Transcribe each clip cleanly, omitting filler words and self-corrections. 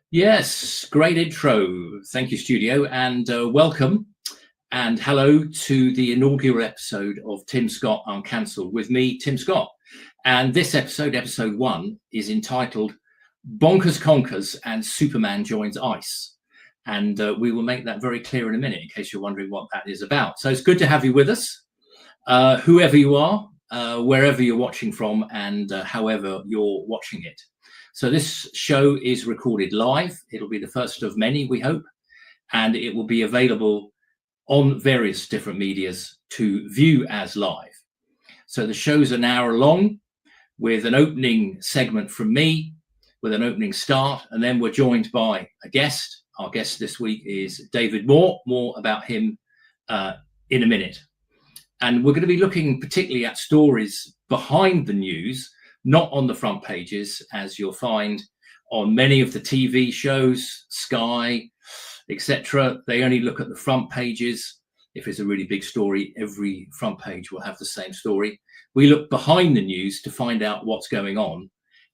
Yes, great intro. Thank you, studio, and welcome and hello to the inaugural episode of Tim Scott Uncancelled with me, Tim Scott. And this episode, episode 1, is entitled Bonkers, Conkers and Superman Joins Ice. And we will make that very clear in a minute in case you're wondering what that is about. So it's good to have you with us, whoever you are, wherever you're watching from, and however you're watching it. So this show is recorded live. It'll be the first of many, we hope, and it will be available on various different medias to view as live. So the show's an hour long with an opening segment from me, with an opening start, and then we're joined by a guest. Our guest this week is David Moore. More about him in a minute. And we're going to be looking particularly at stories behind the news, not on the front pages, as you'll find on many of the TV shows, Sky, etc. They only look at the front pages. If it's a really big story, every front page will have the same story. We look behind the news to find out what's going on.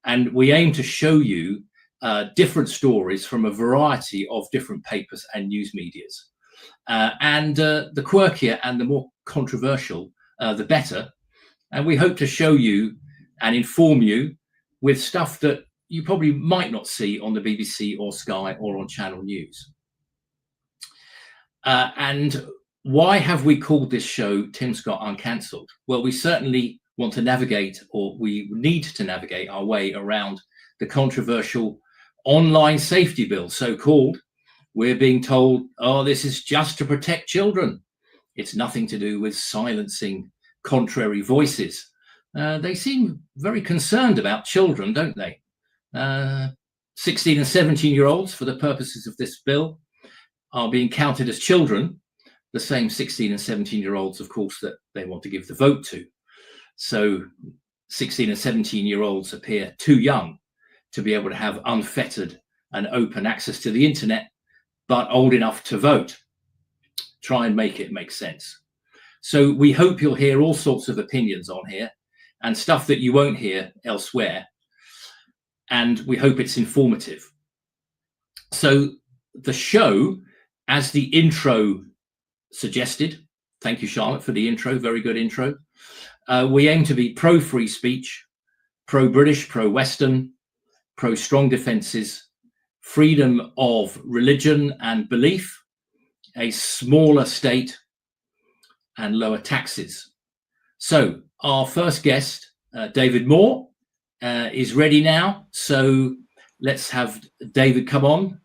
And we aim to show you different stories from a variety of different papers and news medias. And the quirkier and the more controversial, the better. And we hope to show you and inform you with stuff that you probably might not see on the BBC or Sky or on Channel News. And why have we called this show Tim Scott Uncancelled? Well, we certainly want to navigate, or we need to navigate our way around the controversial online safety bill, so-called. We're being told, oh, this is just to protect children. It's nothing to do with silencing contrary voices. They seem very concerned about children, don't they? 16 and 17-year-olds, for the purposes of this bill, are being counted as children, the same 16 and 17-year-olds, of course, that they want to give the vote to. So 16 and 17-year-olds appear too young to be able to have unfettered and open access to the internet, but old enough to vote. Try and make it make sense. So we hope you'll hear all sorts of opinions on here, and stuff that you won't hear elsewhere. And we hope it's informative. So the show, as the intro suggested, thank you, Charlotte, for the intro, very good intro. We aim to be pro-free speech, pro-British, pro-Western, pro-strong defences, freedom of religion and belief, a smaller state, and lower taxes. So our first guest, David Moore, is ready now. So let's have David come on.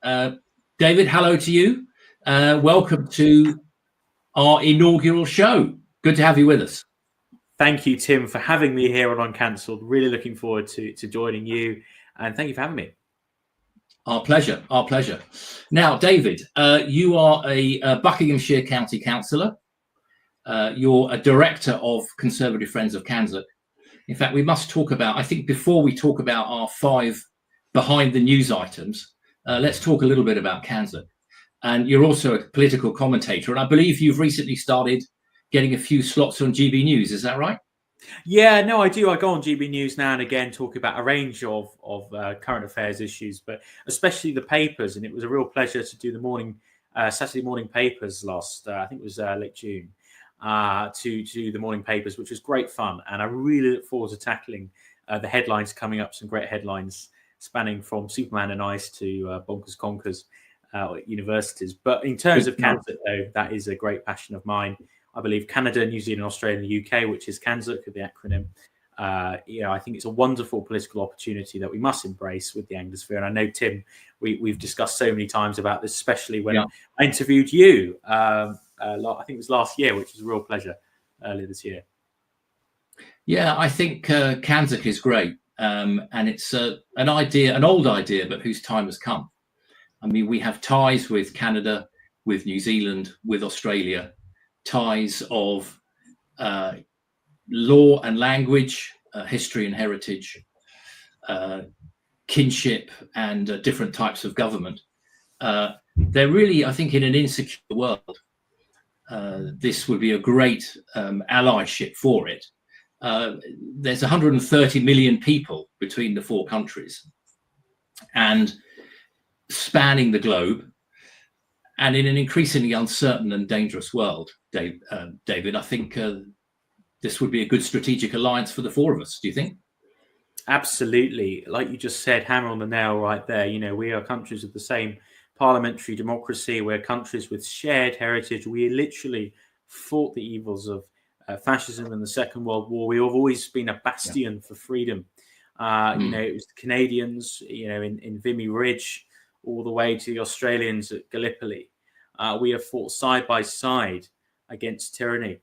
David, hello to you. Welcome to our inaugural show. Good to have you with us. Thank you, Tim, for having me here on Uncancelled. Really looking forward to joining you. And thank you for having me. Our pleasure. Our pleasure. Now, David, you are a Buckinghamshire County Councillor. You're a director of Conservative Friends of Kansas. In fact, we must talk about, I think before we talk about our 5 behind the news items, let's talk a little bit about Kansas. And you're also a political commentator. And I believe you've recently started getting a few slots on GB News. Is that right? Yeah, no, I do. I go on GB News now and again, talk about a range of current affairs issues, but especially the papers. And it was a real pleasure to do the morning, Saturday morning papers last, I think it was late June. To the morning papers, which was great fun. And I really look forward to tackling the headlines coming up, some great headlines spanning from Superman and Ice to Bonkers, Conkers universities. But in terms of Kansas, though, that is a great passion of mine. I believe Canada, New Zealand, Australia, and the UK, which is Kansas, the acronym. I think it's a wonderful political opportunity that we must embrace with the Anglosphere. And I know, Tim, we've discussed so many times about this, especially when I interviewed you. I think it was last year, which was a real pleasure earlier this year. Yeah, I think Kansas is great. and it's an idea, an old idea, but whose time has come. I mean, we have ties with Canada, with New Zealand, with Australia, ties of law and language, history and heritage, kinship, and different types of government. They're really, I think, in an insecure world, this would be a great allyship for it. There's 130 million people between the four countries and spanning the globe, and in an increasingly uncertain and dangerous world, David, I think this would be a good strategic alliance for the four of us. Do you think? Absolutely. Like you just said, hammer on the nail right there. You know, we are countries with the same parliamentary democracy. We're countries with shared heritage. We literally fought the evils of fascism in the Second World War. We have always been a bastion for freedom. You know, it was the Canadians, you know, in Vimy Ridge, all the way to the Australians at Gallipoli. We have fought side by side against tyranny.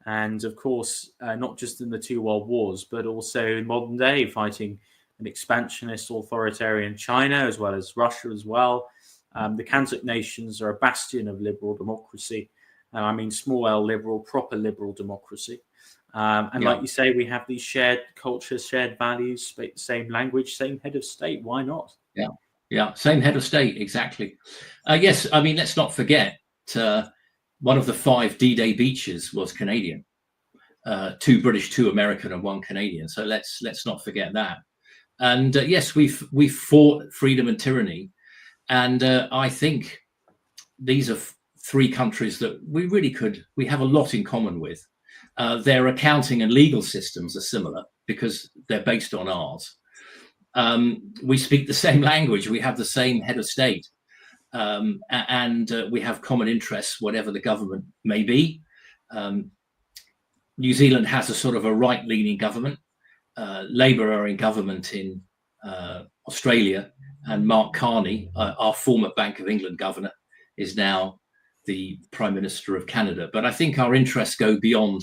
And of course, not just in the two world wars, but also in modern day, fighting an expansionist authoritarian China, as well as Russia as well. The Kazakh nations are a bastion of liberal democracy. I mean, small L liberal, proper liberal democracy. And like you say, we have these shared cultures, shared values, same language, same head of state. Why not? Yeah, same head of state, exactly. Yes, I mean, let's not forget, one of the 5 D-Day beaches was Canadian. 2 British, 2 American, and 1 Canadian. So let's not forget that. And yes, we've fought freedom and tyranny, and I think these are 3 countries that we have a lot in common with. Their accounting and legal systems are similar because they're based on ours. We speak the same language. We have the same head of state. And we have common interests, whatever the government may be. New Zealand has a sort of a right-leaning government. Labour are in government in Australia, and Mark Carney, our former Bank of England governor, is now the Prime Minister of Canada. But I think our interests go beyond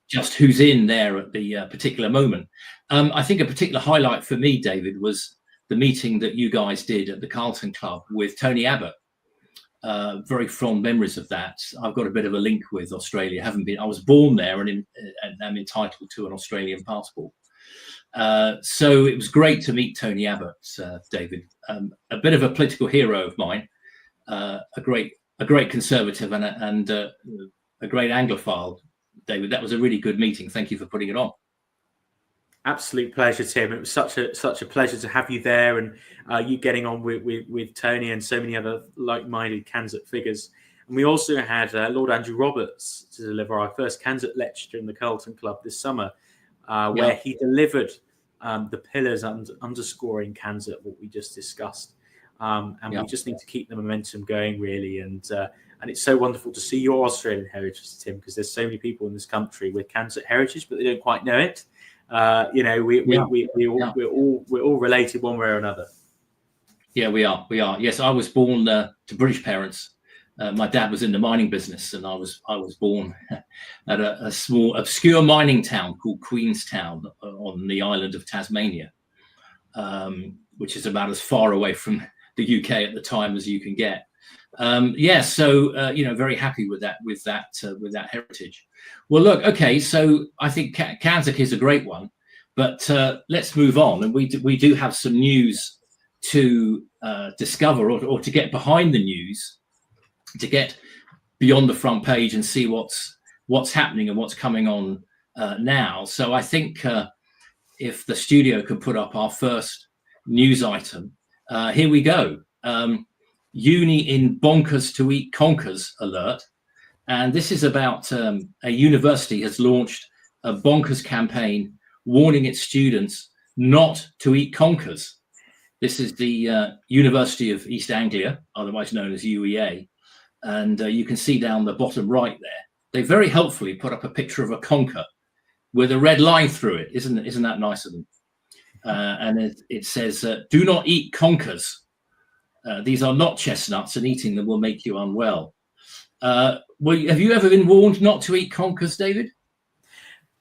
just who's in there at the particular moment. I think a particular highlight for me, David, was the meeting that you guys did at the Carlton Club with Tony Abbott. Very fond memories of that. I've got a bit of a link with Australia. I was born there, and I'm entitled to an Australian passport. So it was great to meet Tony Abbott, David. A bit of a political hero of mine, a great conservative, and a great Anglophile, David. That was a really good meeting. Thank you for putting it on. Absolute pleasure, Tim. It was such a pleasure to have you there, and you getting on with Tony and so many other like-minded Kazakh figures. And we also had Lord Andrew Roberts to deliver our first Kazakh lecture in the Carlton Club this summer, where he delivered the pillars underscoring Kazakh, what we just discussed. We just need to keep the momentum going, really. And it's so wonderful to see your Australian heritage, Tim, because there's so many people in this country with Kazakh heritage, but they don't quite know it. You know, we're all related one way or another. Yeah, we are. Yes, I was born to British parents. My dad was in the mining business, and I was born at a small obscure mining town called Queenstown on the island of Tasmania, which is about as far away from the UK at the time as you can get. So you know, very happy with that heritage. Well, look, okay, so I think Kazakh is a great one, but let's move on, and we do have some news to discover, or to get behind the news, to get beyond the front page and see what's happening and what's coming on now. So I think if the studio could put up our first news item, here we go. Uni in bonkers to eat conkers alert. And this is about a university has launched a bonkers campaign warning its students not to eat conkers. This is the University of East Anglia, otherwise known as UEA. And you can see down the bottom right there, they very helpfully put up a picture of a conker with a red line through it. Isn't that nice of them? And it says, do not eat conkers. These are not chestnuts, and eating them will make you unwell. Have you ever been warned not to eat conkers, David?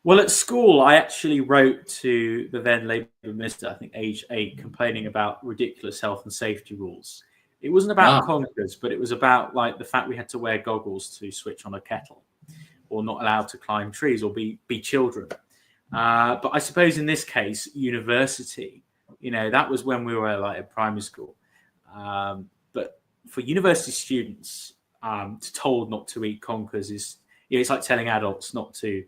Well, at school, I actually wrote to the then Labour minister, I think age 8, complaining about ridiculous health and safety rules. It wasn't about Ah, conkers, but it was about like the fact we had to wear goggles to switch on a kettle, or not allowed to climb trees, or be children. But I suppose in this case, university, that was when we were like at primary school. But for university students, told not to eat conkers is, it's like telling adults not to,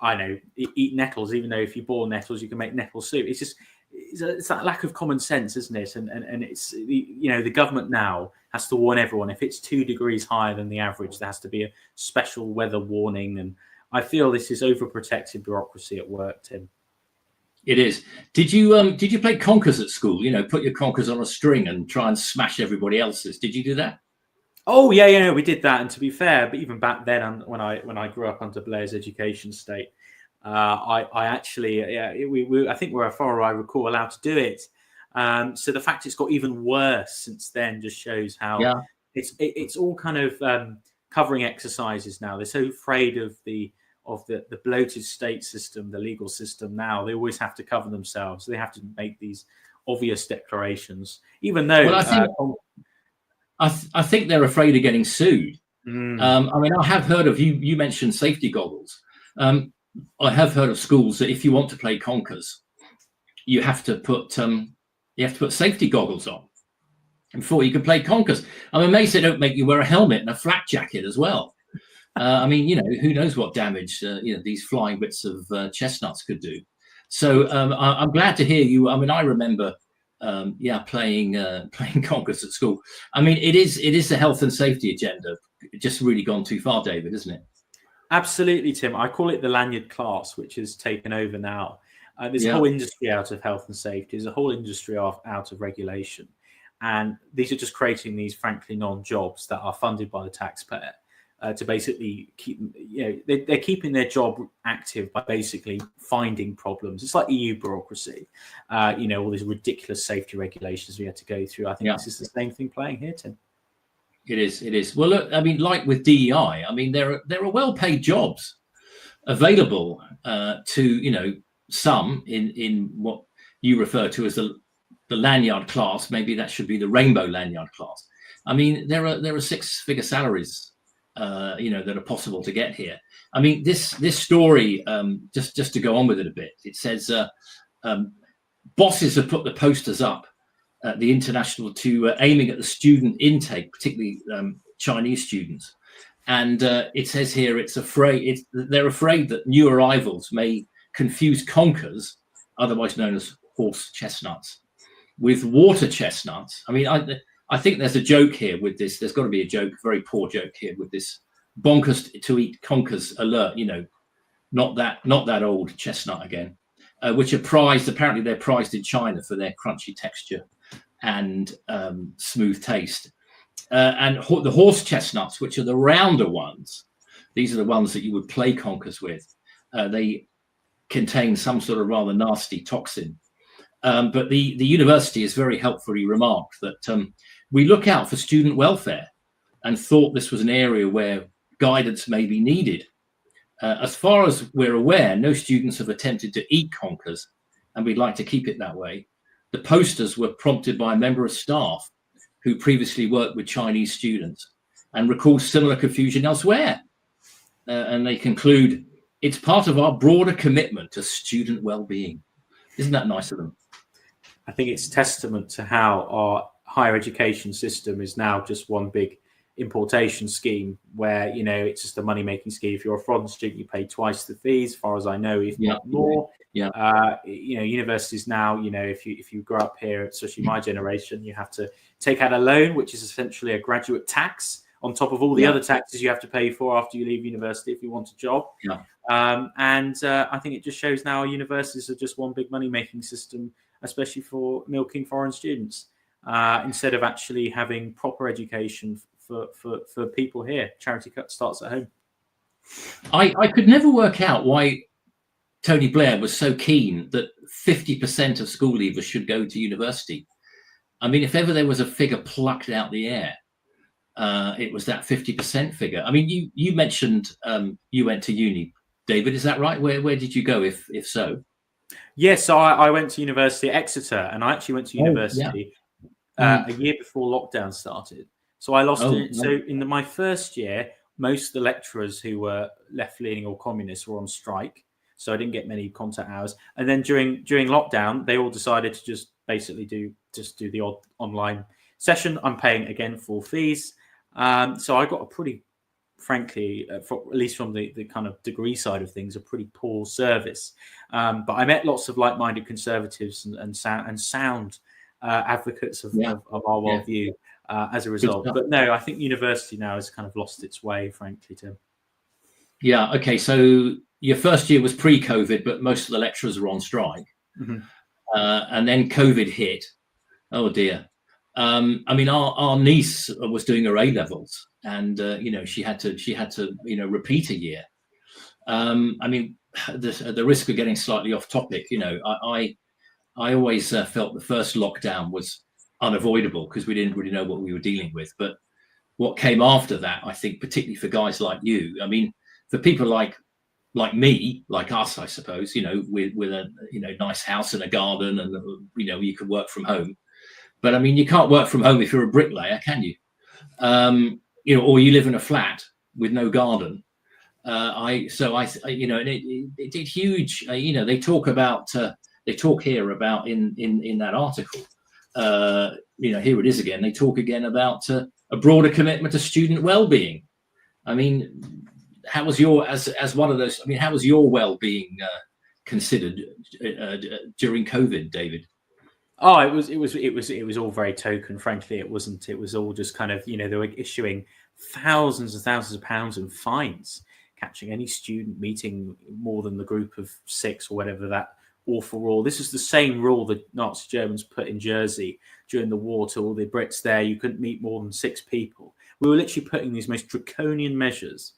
I know, eat nettles, even though if you boil nettles, you can make nettle soup. It's just, it's that lack of common sense, isn't it? And it's, the government now has to warn everyone. If it's 2 degrees higher than the average, there has to be a special weather warning. And I feel this is overprotected bureaucracy at work, Tim. it is. Did you play conkers at school? Put your conkers on a string and try and smash everybody else's. Did you do that? Oh yeah, we did that. And to be fair, but even back then, when I grew up under Blair's education state, I actually, I think we're, as far as I recall, allowed to do it. So the fact it's got even worse since then just shows how it's all kind of covering exercises now. They're so afraid of the bloated state system, the legal system. Now they always have to cover themselves. They have to make these obvious declarations, even though. Well, I think they're afraid of getting sued. I mean, I have heard of you mentioned safety goggles. I have heard of schools that if you want to play conkers, you have to put safety goggles on before you can play conkers. I'm amazed they don't make you wear a helmet and a flak jacket as well. I mean, who knows what damage these flying bits of chestnuts could do. So I'm glad to hear you. I mean, I remember playing conkers at school. I mean, it is the health and safety agenda just really gone too far, David, isn't it? Absolutely, Tim. I call it the lanyard class, which has taken over now. There's a whole industry out of health and safety. There's a whole industry out of regulation. And these are just creating these, frankly, non-jobs that are funded by the taxpayer to basically keep, they're keeping their job active by basically finding problems. It's like EU bureaucracy, all these ridiculous safety regulations we had to go through. I think this is the same thing playing here, Tim. It is. Well, look, I mean, like with DEI, I mean, there are well-paid jobs available to, some in what you refer to as the lanyard class. Maybe that should be the rainbow lanyard class. I mean, there are 6-figure salaries, that are possible to get here. I mean, this story, just to go on with it a bit, it says bosses have put the posters up at the international to aiming at the student intake, particularly Chinese students. And it says here they're afraid that new arrivals may confuse conkers, otherwise known as horse chestnuts, with water chestnuts. I mean, I think there's a joke here with this. There's got to be a joke, very poor joke here with this bonkers to eat conkers alert. Not that old chestnut again, which are prized. Apparently, they're prized in China for their crunchy texture and smooth taste. And the horse chestnuts, which are the rounder ones, these are the ones that you would play conkers with. They contain some sort of rather nasty toxin. But the university has very helpfully remarked that we look out for student welfare and thought this was an area where guidance may be needed. As far as we're aware, no students have attempted to eat conkers, and we'd like to keep it that way. The posters were prompted by a member of staff who previously worked with Chinese students and recalls similar confusion elsewhere. And they conclude, it's part of our broader commitment to student well-being. Isn't that nice of them? I think it's testament to how our higher education system is now just one big importation scheme where, it's just a money-making scheme. If you're a foreign student, you pay twice the fees, as far as I know, if not more. Universities now, if you grow up here, especially my generation, you have to take out a loan, which is essentially a graduate tax on top of all the other taxes you have to pay for after you leave university if you want a job. I think it just shows now universities are just one big money-making system, especially for milking foreign students, instead of actually having proper education for people here. Charity cut starts at home. I could never work out why Tony Blair was so keen that 50% of school leavers should go to university. I mean, if ever there was a figure plucked out the air, it was that 50% figure. I mean, you mentioned you went to uni, David, is that right? Where did you go, if so? Yes, so I went to university at Exeter, and I actually went to Oh, yeah. university a year before lockdown started. So I lost Oh, it. So in my first year, most of the lecturers who were left-leaning or communists were on strike. So I didn't get many contact hours. And then during lockdown, they all decided to just basically do the odd online session. I'm paying again full fees. So I got a pretty, frankly, at least from the kind of degree side of things, a pretty poor service. But I met lots of like-minded conservatives and sound advocates of our worldview as a result. But no, I think university now has kind of lost its way, frankly, Tim. Yeah. Okay. So your first year was pre-COVID, but most of the lecturers were on strike, and then COVID hit. Oh dear. I mean, our niece was doing her A levels, and she had to repeat a year. I mean, the risk of getting slightly off topic, I always felt the first lockdown was unavoidable because we didn't really know what we were dealing with. But what came after that, I think, particularly for guys like you, I mean, for people like me, like us, I suppose, with a nice house and a garden, and you could work from home. But I mean, you can't work from home if you're a bricklayer, can you? Or you live in a flat with no garden. It did huge. They talk here about in that article. Here it is again. They talk again about a broader commitment to student well-being. I mean, how was your as one of those? I mean, how was your well-being considered during COVID, David? Oh, it was all very token. Frankly, it wasn't. It was all just kind of, they were issuing thousands and thousands of pounds in fines, catching any student meeting more than the group of 6 or whatever that awful rule. This is the same rule that Nazi Germans put in Jersey during the war to all the Brits there. You couldn't meet more than 6 people. We were literally putting these most draconian measures,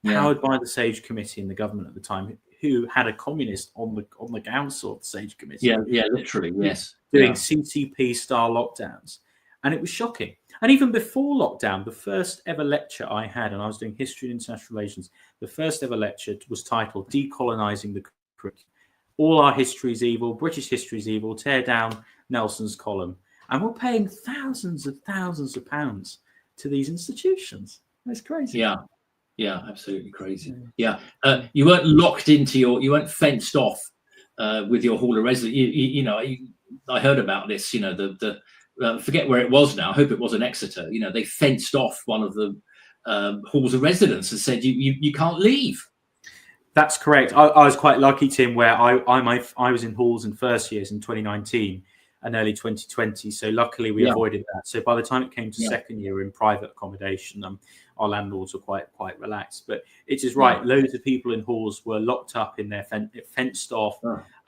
powered by the Sage Committee in the government at the time, who had a communist on the council of the Sage Committee. Yeah, literally, yes. Doing CCP style lockdowns. And it was shocking. And even before lockdown, the first ever lecture I had, and I was doing history and international relations, the first ever lecture was titled Decolonizing the Curriculum. All our history is evil, British history is evil, tear down Nelson's column. And we're paying thousands of pounds to these institutions. That's crazy. Yeah, absolutely crazy. Yeah. You weren't locked into you weren't fenced off with your hall of residence. I heard about this, forget where it was now. I hope it wasn't Exeter. They fenced off one of the halls of residence and said you can't leave. That's correct. I was quite lucky, Tim, where I was in halls in first years in 2019 and early 2020. So luckily we avoided that. So by the time it came to second year in private accommodation, our landlords were quite relaxed. But it is right. Loads of people in halls were locked up in their fenced off,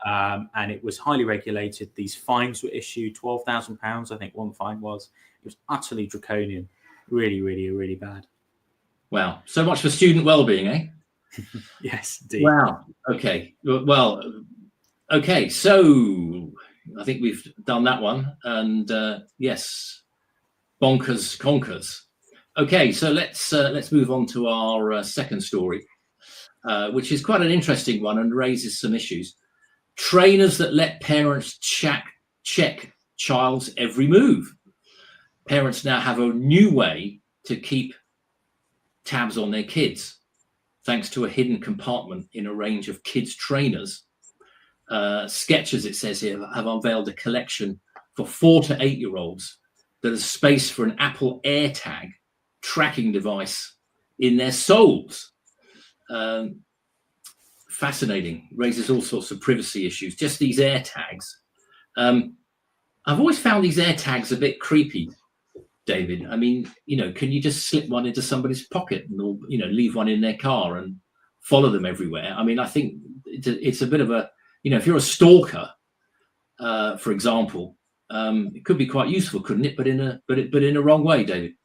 and it was highly regulated. These fines were issued, £12,000, I think one fine was. It was utterly draconian. Really, really, really bad. Wow. So much for student well-being, eh? Yes, indeed. Wow. Okay. Well, okay. So I think we've done that one. And yes, bonkers, conkers. Okay. So let's move on to our second story, which is quite an interesting one and raises some issues. Trainers that let parents check child's every move. Parents now have a new way to keep tabs on their kids, thanks to a hidden compartment in a range of kids trainers. Sketchers, it says here, have unveiled a collection for 4 to 8 year olds that has space for an Apple AirTag tracking device in their soles. Fascinating, raises all sorts of privacy issues. Just these AirTags. I've always found these AirTags a bit creepy, David. I mean, can you just slip one into somebody's pocket and, leave one in their car and follow them everywhere? I mean, I think it's a bit of a, if you're a stalker, for example, it could be quite useful, couldn't it? But in a wrong way, David.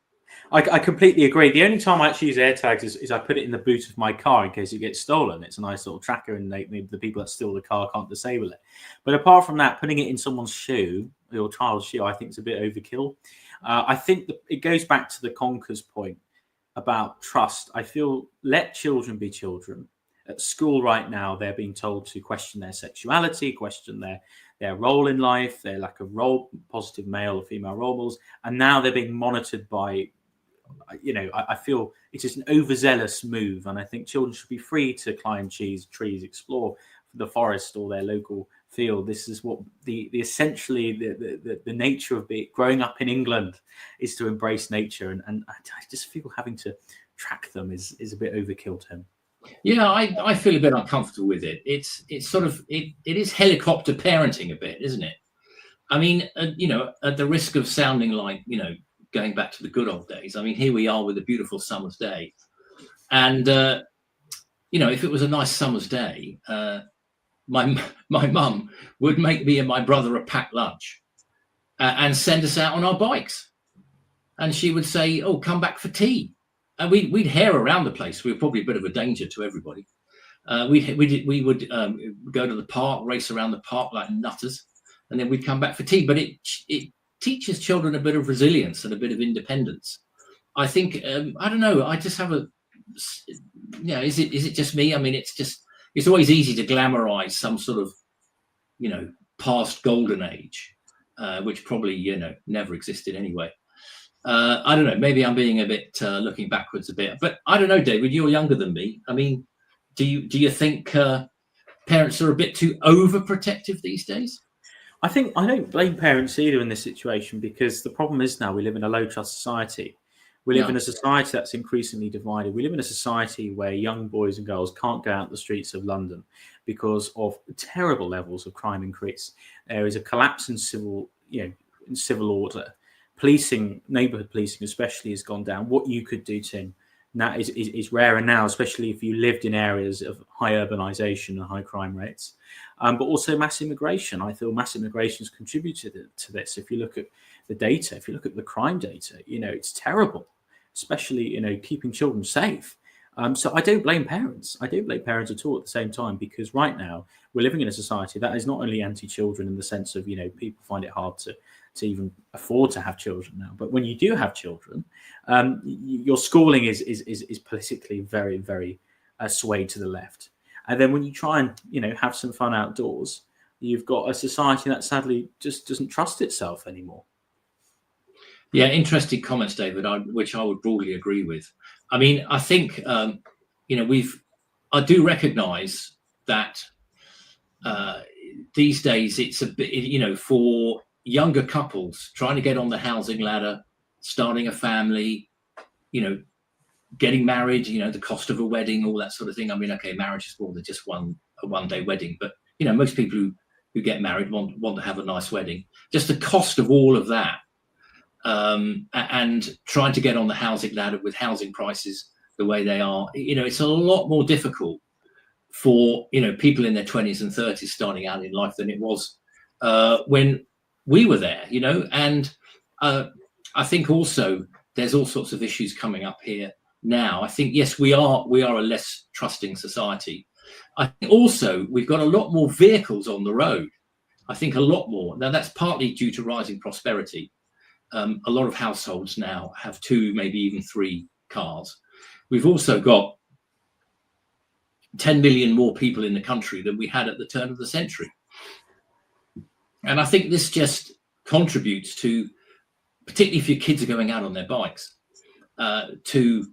I completely agree. The only time I actually use AirTags is I put it in the boot of my car in case it gets stolen. It's a nice little tracker, and the people that steal the car can't disable it. But apart from that, putting it in someone's shoe, your child's shoe, I think is a bit overkill. I think it goes back to the conkers point about trust. I feel let children be children, At school right now, they're being told to question their sexuality, question their role in life, their lack of positive male or female role models, and now they're being monitored by, I feel it is an overzealous move, and I think children should be free to climb trees, explore the forest or their local field. This is what the essentially the nature of growing up in England is, to embrace nature, and I just feel having to track them is a bit overkill to him. Yeah, I feel a bit uncomfortable with it. It's sort of it is helicopter parenting a bit, isn't it? I mean, at the risk of sounding like, going back to the good old days. I mean, here we are with a beautiful summer's day, and if it was a nice summer's day, my mum would make me and my brother a packed lunch and send us out on our bikes, and she would say, "Oh, come back for tea," and we'd hare around the place. We were probably a bit of a danger to everybody. We would go to the park, race around the park like nutters, and then we'd come back for tea. But it teaches children a bit of resilience and a bit of independence. I think I don't know. I just have is it just me? I mean, it's always easy to glamorize some sort of past golden age, which probably never existed anyway. I don't know. Maybe I'm being a bit looking backwards a bit, but I don't know, David. You're younger than me. I mean, do you think parents are a bit too overprotective these days? I think I don't blame parents either in this situation, because the problem is now we live in a low trust society. We live in a society that's increasingly divided. We live in a society where young boys and girls can't go out the streets of London because of terrible levels of crime increase. There is a collapse in civil order. Policing, neighbourhood policing especially, has gone down. What you could do, Tim, now is rarer now, especially if you lived in areas of high urbanisation and high crime rates. But also mass immigration. I feel mass immigration has contributed to this. If you look at the data, if you look at the crime data, it's terrible, especially, keeping children safe. So I don't blame parents. I don't blame parents at all at the same time, because right now we're living in a society that is not only anti-children in the sense of, people find it hard to even afford to have children now. But when you do have children, your schooling is politically very, very swayed to the left. And then when you try and, have some fun outdoors, you've got a society that sadly just doesn't trust itself anymore. Yeah, interesting comments, David, which I would broadly agree with. I mean, I think, I do recognise that these days it's a bit, for younger couples trying to get on the housing ladder, starting a family, getting married, the cost of a wedding, all that sort of thing. I mean, okay, marriage is more than just a one-day wedding, but most people who get married want to have a nice wedding. Just the cost of all of that, and trying to get on the housing ladder with housing prices the way they are, it's a lot more difficult for people in their 20s and 30s starting out in life than it was when we were there, and I think also there's all sorts of issues coming up here now. I think, yes, we are a less trusting society. I think also we've got a lot more vehicles on the road. I think a lot more. Now, that's partly due to rising prosperity. A lot of households now have 2, maybe even 3 cars. We've also got 10 million more people in the country than we had at the turn of the century. And I think this just contributes to, particularly if your kids are going out on their bikes, to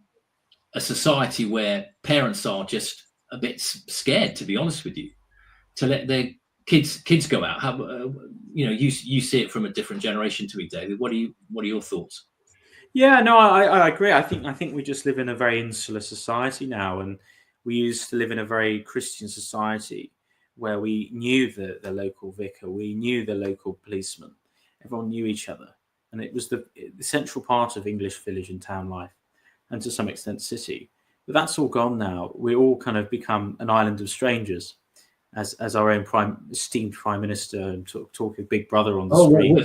a society where parents are just a bit scared, to be honest with you, to let their kids go out. You see it from a different generation to me, David. What are your thoughts? Yeah, no, I agree. I think we just live in a very insular society now, and we used to live in a very Christian society where we knew the local vicar, we knew the local policeman, everyone knew each other, and it was the central part of English village and town life, and to some extent city. But that's all gone now. We all kind of become an island of strangers, as our own esteemed prime minister and talking Big Brother on the screen.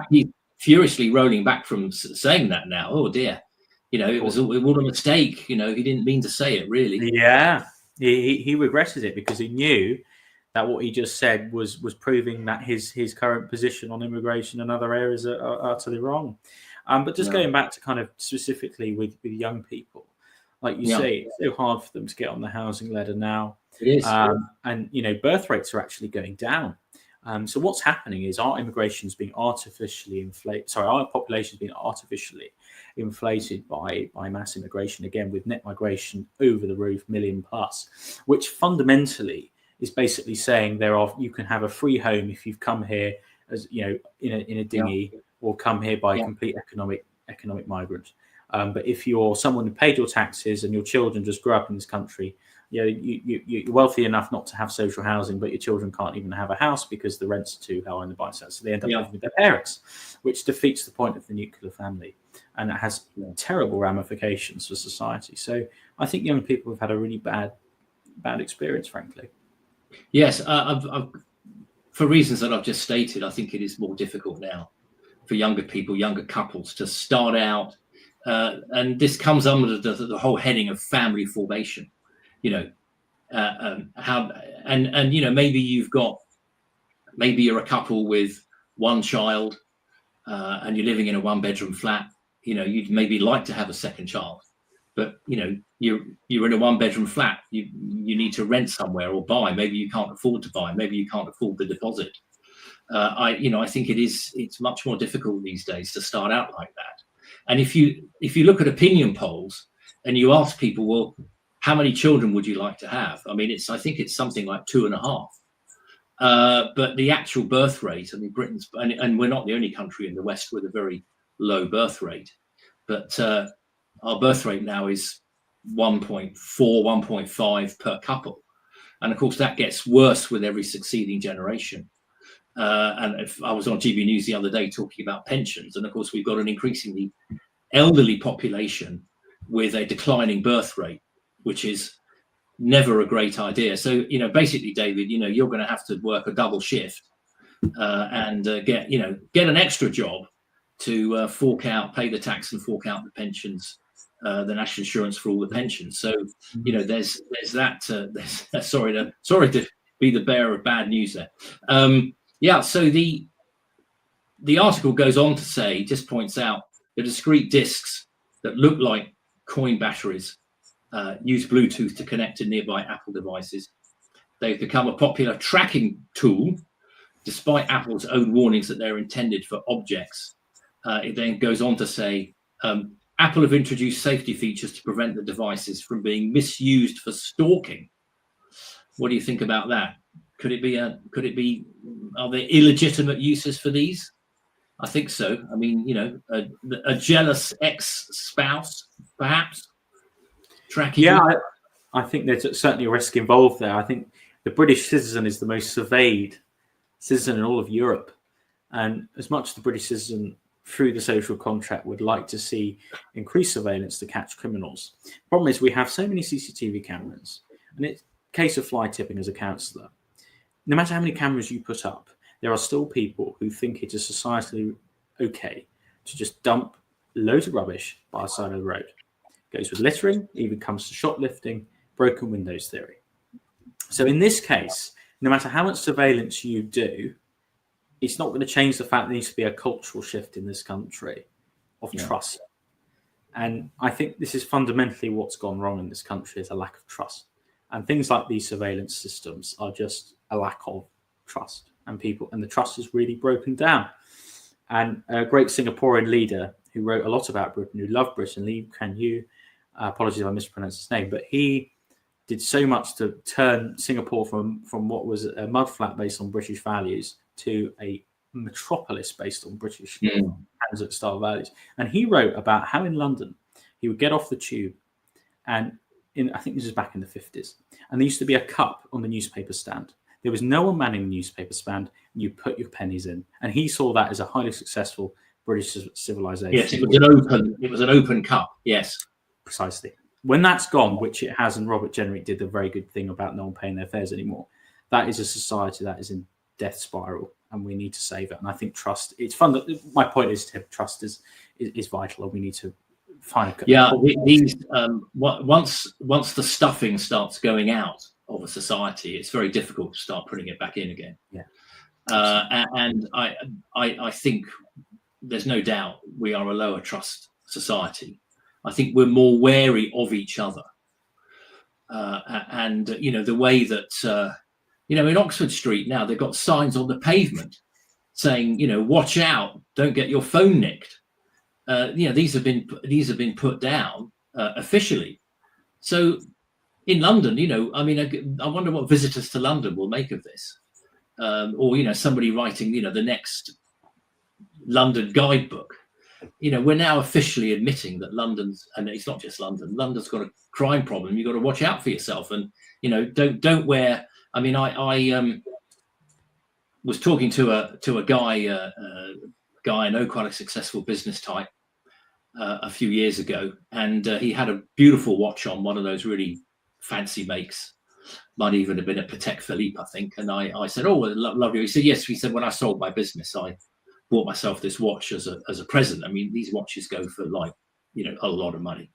He's furiously rolling back from saying that now. Oh dear, it was all a mistake. He didn't mean to say it, really. Yeah, he regretted it because he knew that what he just said was proving that his current position on immigration and other areas are utterly wrong. But just going back to kind of specifically with young people, Like you say, it's so hard for them to get on the housing ladder now. It is. And, birth rates are actually going down. So what's happening is our immigration is being artificially inflated. Sorry, our population is being artificially inflated by mass immigration, again, with net migration over the roof, million plus, which fundamentally is basically saying you can have a free home if you've come here as, in a dinghy, or come here by complete economic migrant. But if you're someone who paid your taxes and your children just grew up in this country, you're wealthy enough not to have social housing, but your children can't even have a house because the rent's too high in the buy side. So they end up living with their parents, which defeats the point of the nuclear family. And it has terrible ramifications for society. So I think young people have had a really bad experience, frankly. Yes, for reasons that I've just stated, I think it is more difficult now for younger people, younger couples, to start out. And this comes under the whole heading of family formation. Maybe you're a couple with one child, and you're living in a one-bedroom flat. You'd maybe like to have a second child, but you're in a one-bedroom flat. You need to rent somewhere or buy. Maybe you can't afford to buy. Maybe you can't afford the deposit. I think it's much more difficult these days to start out like that. And if you look at opinion polls and you ask people, well, how many children would you like to have? I think it's something like 2.5. But the actual birth rate, Britain's, and we're not the only country in the West with a very low birth rate, but our birth rate now is 1.4, 1.5 per couple. And of course, that gets worse with every succeeding generation. And if I was on GB News the other day talking about pensions, and of course, we've got an increasingly elderly population with a declining birth rate, which is never a great idea. So, basically, David, you're going to have to work a double shift and get an extra job to pay the tax and fork out the pensions, the national insurance for all the pensions. So, there's that. Sorry to be the bearer of bad news there. So the article goes on to say, just points out the discrete discs that look like coin batteries use Bluetooth to connect to nearby Apple devices. They've become a popular tracking tool, despite Apple's own warnings that they're intended for objects. It then goes on to say, Apple have introduced safety features to prevent the devices from being misused for stalking. What do you think about that? Could it be? Are there illegitimate uses for these? I think so. A jealous ex-spouse, perhaps, tracking. Yeah, I think there's certainly a risk involved there. I think the British citizen is the most surveyed citizen in all of Europe. And as much as the British citizen, through the social contract, would like to see increased surveillance to catch criminals. The problem is we have so many CCTV cameras, and it's a case of fly tipping as a counsellor. No matter how many cameras you put up, there are still people who think it is societally okay to just dump loads of rubbish by the side of the road. It goes with littering, even comes to shoplifting, broken windows theory. So in this case, no matter how much surveillance you do, it's not going to change the fact there needs to be a cultural shift in this country of trust. And I think this is fundamentally what's gone wrong in this country, is a lack of trust. And things like these surveillance systems are just a lack of trust, and the trust is really broken down. And a great Singaporean leader who wrote a lot about Britain, who loved Britain, Lee Kuan Yew, apologies if I mispronounced his name, but he did so much to turn Singapore from what was a mudflat based on British values to a metropolis based on British style values. And he wrote about how in London he would get off the tube, and I think this was back in the 50s, and there used to be a cup on the newspaper stand. There was no one manning the newspaper stand, and you put your pennies in. And he saw that as a highly successful British civilization. Yes, it was an open cup. Yes, precisely. When that's gone, which it has, and Robert Jenrick did a very good thing about no one paying their fares anymore, that is a society that is in death spiral, and we need to save it. And I think trust, it's fun. My point is trust is vital, and we need to find once the stuffing starts going out of a society, it's very difficult to start putting it back in again. And I think there's no doubt we are a lower trust society. I think we're more wary of each other. And the way that in Oxford Street now, they've got signs on the pavement saying, watch out, don't get your phone nicked. These have been put down officially. So in London, I wonder what visitors to London will make of this, or somebody writing, the next London guidebook. We're now officially admitting that and it's not just London's got a crime problem. You've got to watch out for yourself, and don't wear. I mean, I was talking to a guy I know, quite a successful business type, a few years ago, and he had a beautiful watch on, one of those really fancy makes, might even have been a Patek Philippe, I think. And I said, oh, lovely. He said, yes. He said, when I sold my business, I bought myself this watch as a present. I mean, these watches go for a lot of money.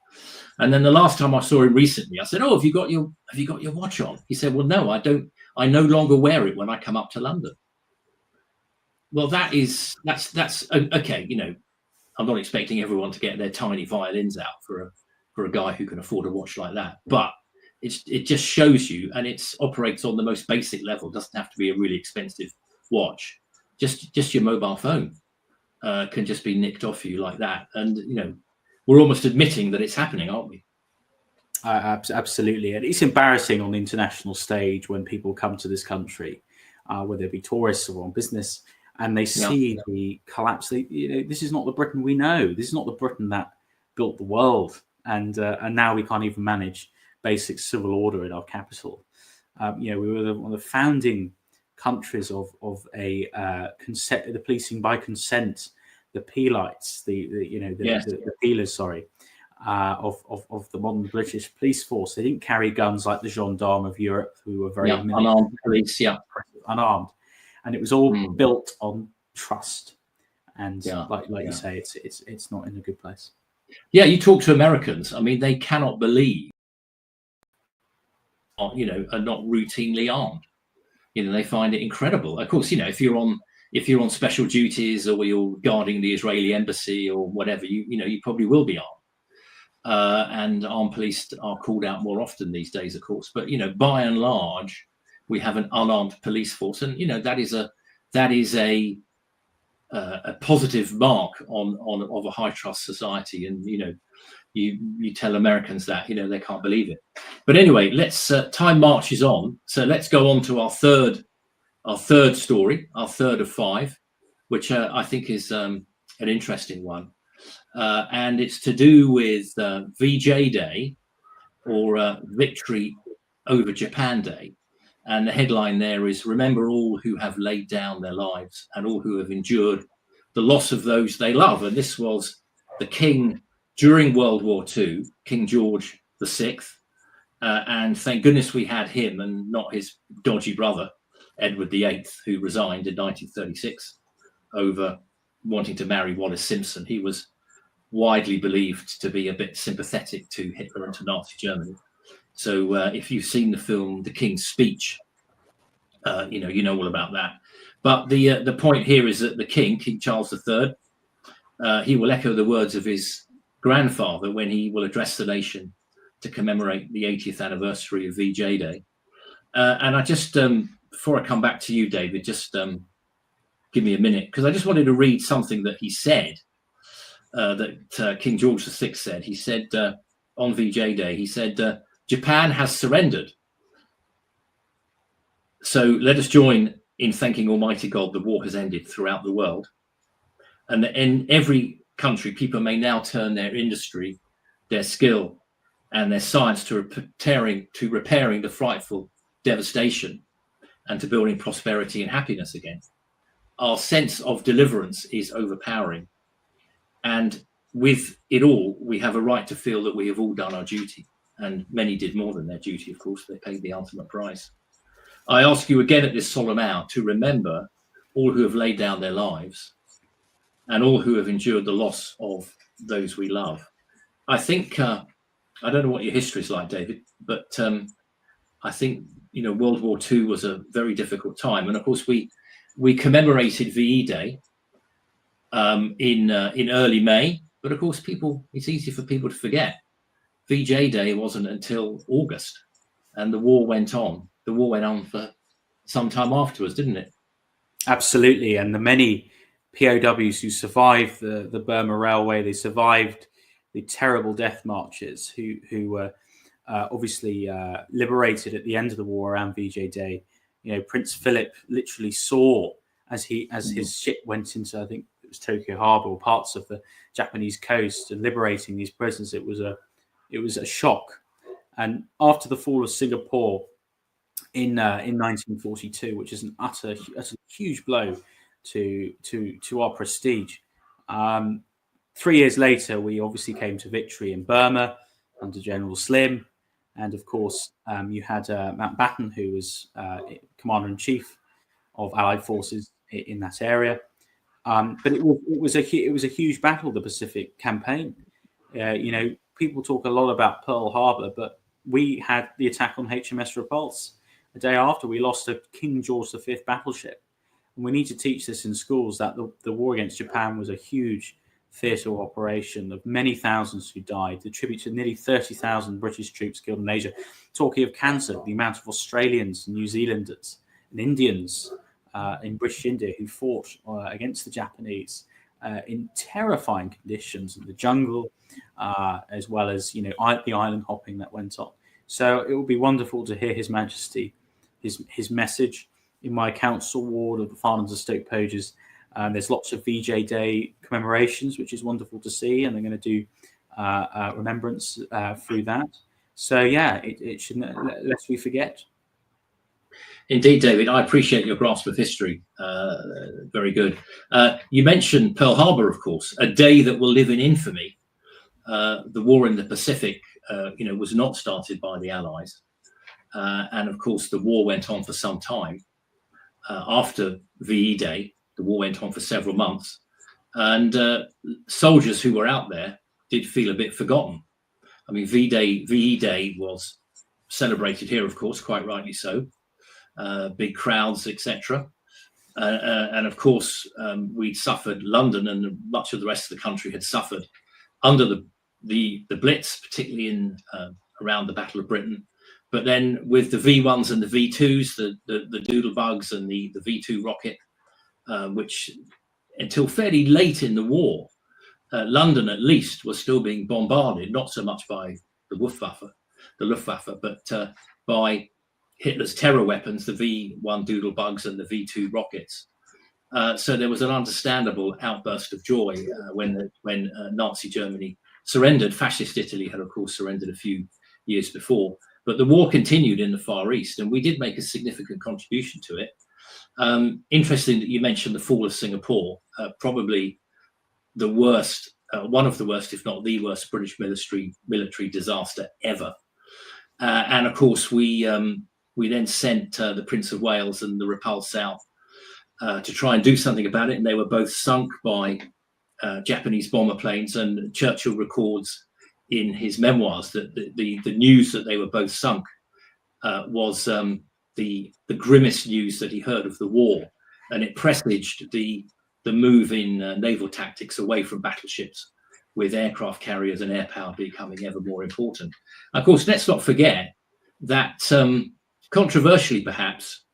And then the last time I saw him recently, I said, oh, have you got your watch on? He said, well, no, I don't. I no longer wear it when I come up to London. Well, that's okay. I'm not expecting everyone to get their tiny violins out for a guy who can afford a watch like that, but it just shows you, and it operates on the most basic level. It doesn't have to be a really expensive watch. Just your mobile phone can just be nicked off you like that, and we're almost admitting that it's happening, aren't we? Absolutely, and it's embarrassing on the international stage when people come to this country, whether it be tourists or on business, and they see the collapse. This is not the Britain we know. This is not the Britain that built the world, and now we can't even manage basic civil order in our capital. We were one of the founding countries of the policing by consent, the Peelites, the Peelers, sorry, of the modern British police force. They didn't carry guns like the gendarmes of Europe, who were very unarmed police, unarmed, and it was all built on trust. And like you say, it's not in a good place. Yeah, you talk to Americans. I mean, they cannot believe, are not routinely armed. They find it incredible. Of course, if you're on special duties or you're guarding the Israeli embassy or whatever, you probably will be armed. And armed police are called out more often these days, of course. But by and large, we have an unarmed police force, and that is a positive mark of a high trust society. And you tell Americans that they can't believe it. But anyway, let's time marches on, so let's go on to our third story, our third of five, which I think is an interesting one, and it's to do with VJ Day, or Victory over Japan Day. And the headline there is, remember all who have laid down their lives and all who have endured the loss of those they love. And this was the king during World War II, King George VI. And thank goodness we had him and not his dodgy brother, Edward VIII, who resigned in 1936 over wanting to marry Wallis Simpson. He was widely believed to be a bit sympathetic to Hitler and to Nazi Germany. So if you've seen the film The King's Speech, you know all about that. But the point here is that the king, King Charles III, he will echo the words of his grandfather when he will address the nation to commemorate the 80th anniversary of VJ Day. And I just, before I come back to you, David, just give me a minute, because I just wanted to read something that he said, that King George VI said. He said on VJ Day, he said, Japan has surrendered. So let us join in thanking Almighty God the war has ended throughout the world. And that in every country, people may now turn their industry, their skill, and their science to repairing the frightful devastation and to building prosperity and happiness again. Our sense of deliverance is overpowering. And with it all, we have a right to feel that we have all done our duty. And many did more than their duty, of course. They paid the ultimate price. I ask you again at this solemn hour to remember all who have laid down their lives and all who have endured the loss of those we love. I think, I don't know what your history is like, David, but I think, World War II was a very difficult time. And of course, we commemorated VE Day in early May. But of course, it's easy for people to forget. VJ Day wasn't until August, and the war went on. The war went on for some time afterwards, didn't it? Absolutely. And the many POWs who survived the Burma Railway, they survived the terrible death marches, who were obviously liberated at the end of the war around VJ Day. You know, Prince Philip literally saw as his ship went into, I think it was Tokyo Harbor or parts of the Japanese coast, and liberating these prisoners. It was a shock. And after the fall of Singapore in 1942, which is an utter huge blow to our prestige. 3 years later, we obviously came to victory in Burma under General Slim, and of course, you had Mountbatten, who was Commander-in-Chief of Allied forces in that area. But it was a huge battle, the Pacific campaign. You know, people talk a lot about Pearl Harbor, but we had the attack on HMS Repulse. The day after, we lost a King George V battleship. And we need to teach this in schools, that the war against Japan was a huge theatre of operation of many thousands who died, the tribute to nearly 30,000 British troops killed in Asia. Talking of cancer, the amount of Australians and New Zealanders and Indians in British India who fought against the Japanese in terrifying conditions in the jungle, as well as, you know, the island hopping that went on. So it will be wonderful to hear His Majesty, his message in my council ward of the Farnhams of Stoke Poges. There's lots of VJ Day commemorations, which is wonderful to see, and they're going to do remembrance through that. So yeah, it shouldn't, lest we forget. Indeed, David, I appreciate your grasp of history. Very good. You mentioned Pearl Harbor, of course, a day that will live in infamy. The war in the Pacific, was not started by the Allies. And of course, the war went on for some time. After VE Day, the war went on for several months. And soldiers who were out there did feel a bit forgotten. I mean, VE Day was celebrated here, of course, quite rightly so. Big crowds, etc. And of course, we'd suffered, London and much of the rest of the country had suffered under the Blitz, particularly in around the Battle of Britain. But then with the V1s and the V2s, the Doodlebugs and the V2 rocket, which until fairly late in the war, London at least was still being bombarded, not so much by the Luftwaffe, but by Hitler's terror weapons, the V1 Doodlebugs and the V2 rockets. So there was an understandable outburst of joy when Nazi Germany surrendered. Fascist Italy had, of course, surrendered a few years before. But the war continued in the Far East, and we did make a significant contribution to it. Interesting that you mentioned the fall of Singapore, probably the worst, one of the worst, if not the worst, British military disaster ever. And of course, we then sent the Prince of Wales and the Repulse out to try and do something about it, and they were both sunk by Japanese bomber planes. And Churchill records in his memoirs that the news that they were both sunk was the grimmest news that he heard of the war, and it presaged the move in naval tactics away from battleships, with aircraft carriers and air power becoming ever more important. Of course, let's not forget that controversially, perhaps,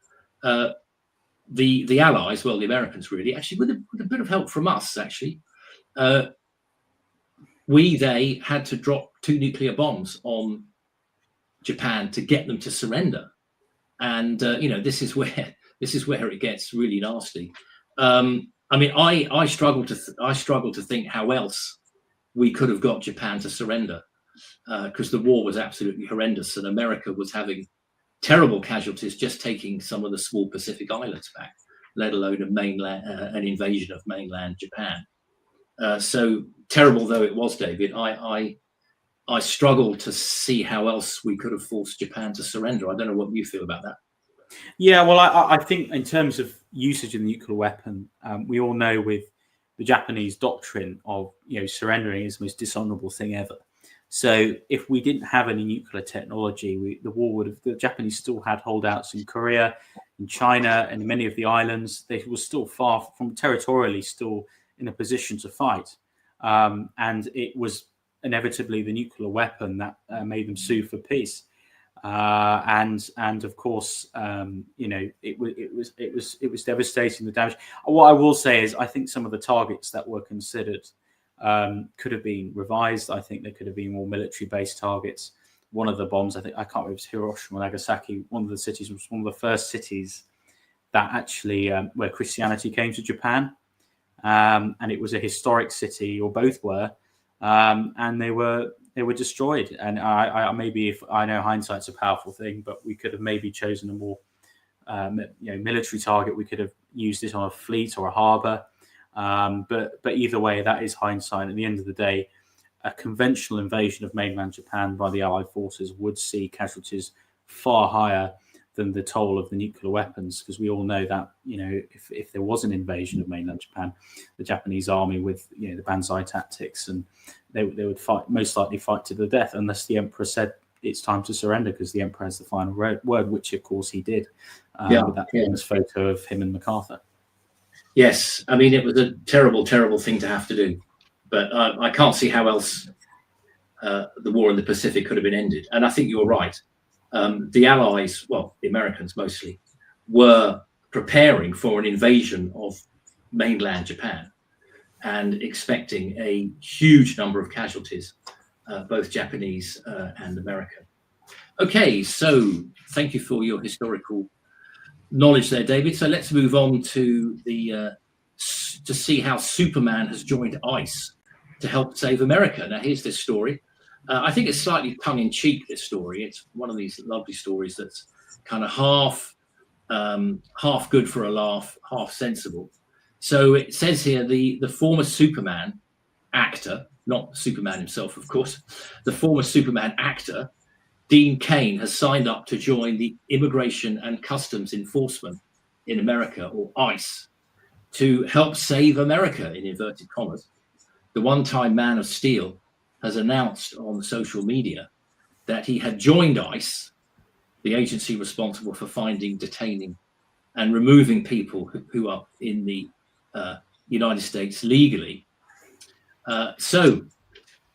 the Allies, well, the Americans really, actually with a bit of help from us, actually, they had to drop 2 nuclear bombs on Japan to get them to surrender. And this is where it gets really nasty. I mean, I struggle to think how else we could have got Japan to surrender, because the war was absolutely horrendous, and America was having terrible casualties just taking some of the small Pacific islands back, let alone an invasion of mainland Japan. So terrible though it was, David, I struggle to see how else we could have forced Japan to surrender. I don't know what you feel about that. Yeah, well, I think in terms of usage of the nuclear weapon, we all know with the Japanese doctrine of surrendering is the most dishonourable thing ever. So if we didn't have any nuclear technology, the Japanese still had holdouts in Korea, in China, and many of the islands. They were still far from territorially still in a position to fight. and it was inevitably the nuclear weapon that made them sue for peace. And of course, it was devastating, the damage. What I will say is, I think some of the targets that were considered could have been revised. I think there could have been more military-based targets. One of the bombs, I can't remember, it was Hiroshima or Nagasaki. One of the cities was one of the first cities that actually where Christianity came to Japan, and it was a historic city, or both were, and they were destroyed. And I maybe, if I know hindsight's a powerful thing, but we could have maybe chosen a more military target. We could have used it on a fleet or a harbour. But either way, that is hindsight. At the end of the day, a conventional invasion of mainland Japan by the Allied forces would see casualties far higher than the toll of the nuclear weapons, because we all know that, if there was an invasion of mainland Japan, the Japanese army with the Banzai tactics, and they would fight, most likely fight to the death, unless the emperor said it's time to surrender, because the emperor has the final word, which of course he did, with that famous photo of him and MacArthur. Yes, I mean, it was a terrible, terrible thing to have to do, but I can't see how else the war in the Pacific could have been ended. And I think you're right. The Allies, well, the Americans mostly, were preparing for an invasion of mainland Japan and expecting a huge number of casualties, both Japanese and American. Okay, so thank you for your historical knowledge there, David. So let's move on to to see how Superman has joined ICE to help save America. Now, here's this story. I think it's slightly tongue-in-cheek, this story. It's one of these lovely stories that's kind of half good for a laugh, half sensible. So it says here, the former Superman actor, not Superman himself, of course, the former Superman actor, Dean Cain, has signed up to join the Immigration and Customs Enforcement in America, or ICE, to help save America, in inverted commas. The one-time Man of Steel has announced on social media that he had joined ICE, the agency responsible for finding, detaining, and removing people who are in the United States legally. Who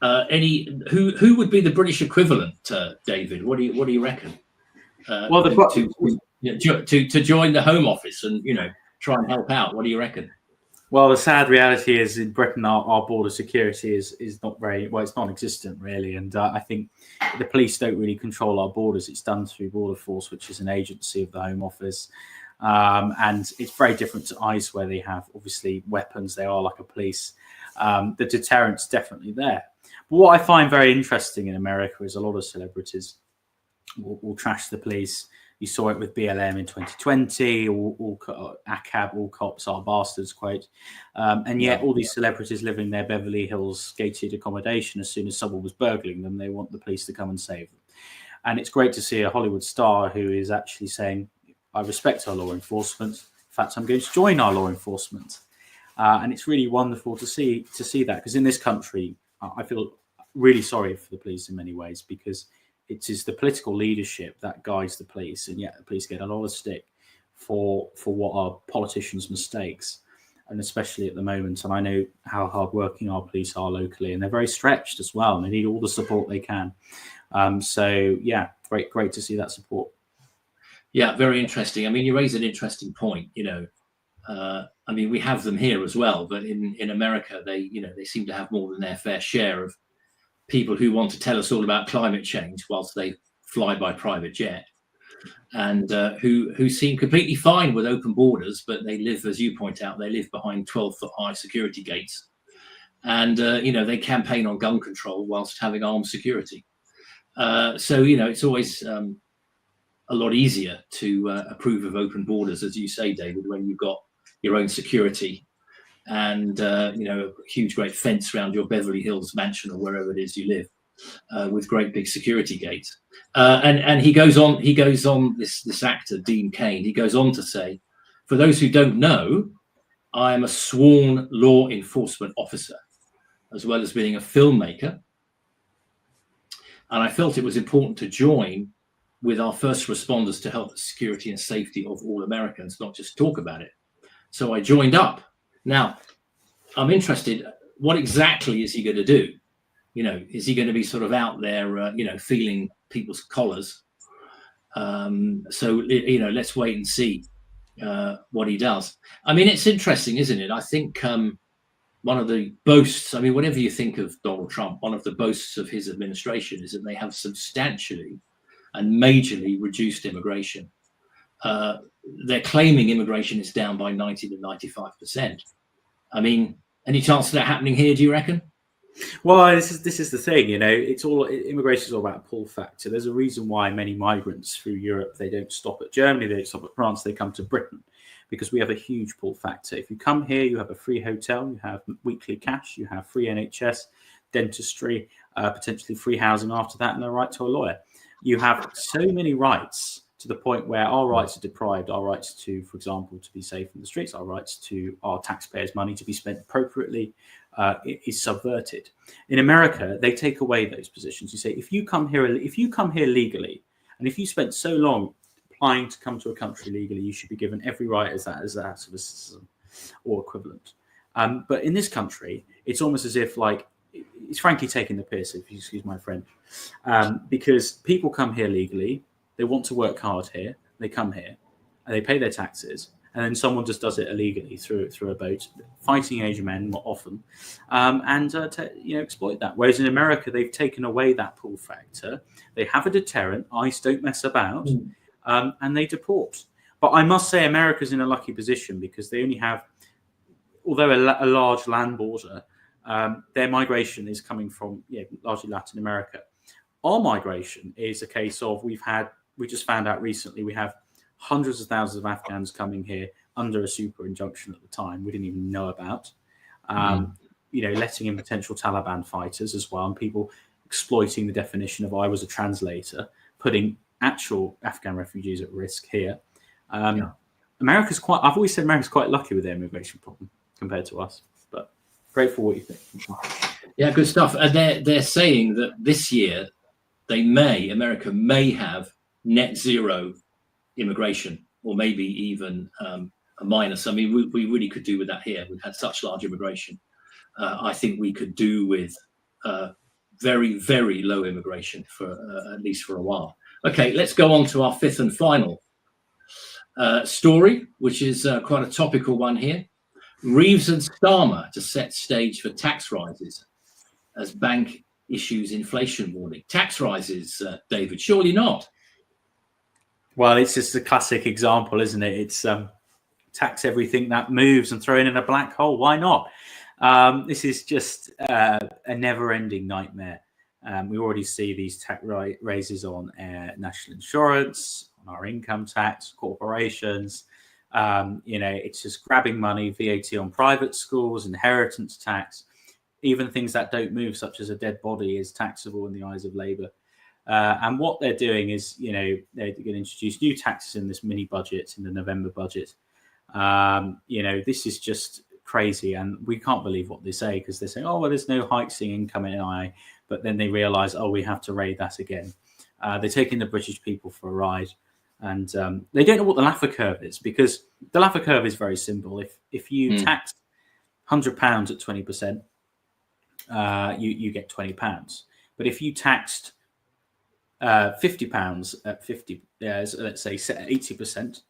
would be the British equivalent, David? What do you reckon? To join the Home Office and try and help out. What do you reckon? Well, the sad reality is, in Britain, our border security is not very well. It's non-existent, really, and I think the police don't really control our borders. It's done through Border Force, which is an agency of the Home Office, and it's very different to ICE, where they have obviously weapons. They are like a police. The deterrent's definitely there. But what I find very interesting in America is a lot of celebrities will trash the police. You saw it with BLM in 2020, all ACAB, all cops are bastards, quote. And yet all these celebrities living their Beverly Hills gated accommodation, as soon as someone was burgling them, they want the police to come and save them. And it's great to see a Hollywood star who is actually saying, I respect our law enforcement. In fact, I'm going to join our law enforcement. And it's really wonderful to see that, because in this country, I feel really sorry for the police in many ways, because it is the political leadership that guides the police, and yet the police get a lot of stick for what are politicians' mistakes, and especially at the moment. And I know how hardworking our police are locally, and they're very stretched as well, and they need all the support they can. So yeah, great to see that support. Yeah, very interesting. I mean, you raise an interesting point. I mean, we have them here as well, but in America, they seem to have more than their fair share of people who want to tell us all about climate change whilst they fly by private jet, and who seem completely fine with open borders, but they live, as you point out, they live behind 12-foot high security gates, and they campaign on gun control whilst having armed security. So it's always a lot easier to approve of open borders, as you say, David, when you've got your own security and a huge great fence around your Beverly Hills mansion or wherever it is you live, with great big security gates. And he goes on, this actor, Dean Cain, he goes on to say, for those who don't know, I am a sworn law enforcement officer, as well as being a filmmaker. And I felt it was important to join with our first responders to help the security and safety of all Americans, not just talk about it. So I joined up. Now, I'm interested, what exactly is he going to do? Is he going to be sort of out there, feeling people's collars? Let's wait and see what he does. I mean, it's interesting, isn't it? I think one of the boasts, I mean, whatever you think of Donald Trump, one of the boasts of his administration is that they have substantially and majorly reduced immigration. They're claiming immigration is down by 90 to 95%. I mean, any chance of that happening here, do you reckon? Well, this is the thing, immigration is all about pull factor. There's a reason why many migrants through Europe, they don't stop at Germany, they don't stop at France, they come to Britain, because we have a huge pull factor. If you come here, you have a free hotel, you have weekly cash, you have free NHS, dentistry, potentially free housing after that, and a right to a lawyer. You have so many rights, to the point where our rights are deprived. Our rights to, for example, to be safe in the streets, our rights to our taxpayers' money to be spent appropriately is subverted. In America, they take away those positions. You say, if you come here legally, and if you spent so long applying to come to a country legally, you should be given every right as that sort of citizen or equivalent. But in this country, it's almost as if it's frankly taking the piss, if you excuse my French, because people come here legally. They want to work hard here. They come here, and they pay their taxes, and then someone just does it illegally through a boat, fighting Asian men more often, and exploit that. Whereas in America, they've taken away that pull factor. They have a deterrent. ICE don't mess about, and they deport. But I must say, America's in a lucky position because they only have, although a large land border, their migration is coming from largely Latin America. Our migration is a case of we just found out recently we have hundreds of thousands of Afghans coming here under a super injunction at the time we didn't even know about, letting in potential Taliban fighters as well, and people exploiting the definition of I was a translator, putting actual Afghan refugees at risk here. I've always said America's quite lucky with their immigration problem compared to us, but grateful what you think. Yeah, good stuff. And they're saying that this year America may have net zero immigration, or maybe even a minus. I mean, we really could do with that here. We've had such large immigration. I think we could do with very, very low immigration for at least for a while. Okay, let's go on to our fifth and final story, which is quite a topical one here. Reeves and Starmer to set stage for tax rises as bank issues inflation warning. Tax rises, David? Surely not. Well, it's just a classic example, isn't it? It's tax everything that moves and throw it in a black hole. Why not? This is just a never-ending nightmare. We already see these tax raises on national insurance, on our income tax, corporations. It's just grabbing money, VAT on private schools, inheritance tax. Even things that don't move, such as a dead body, is taxable in the eyes of Labour. And what they're doing is, they're going to introduce new taxes in this mini budget, in the November budget. This is just crazy. And we can't believe what they say, because they're saying, oh, well, there's no hikes in income in NI. But then they realise, oh, we have to raise that again. They're taking the British people for a ride. And they don't know what the Laffer curve is, because the Laffer curve is very simple. If you tax £100 at 20%, you get £20. But if you taxed £50 at 50, let's say 80%,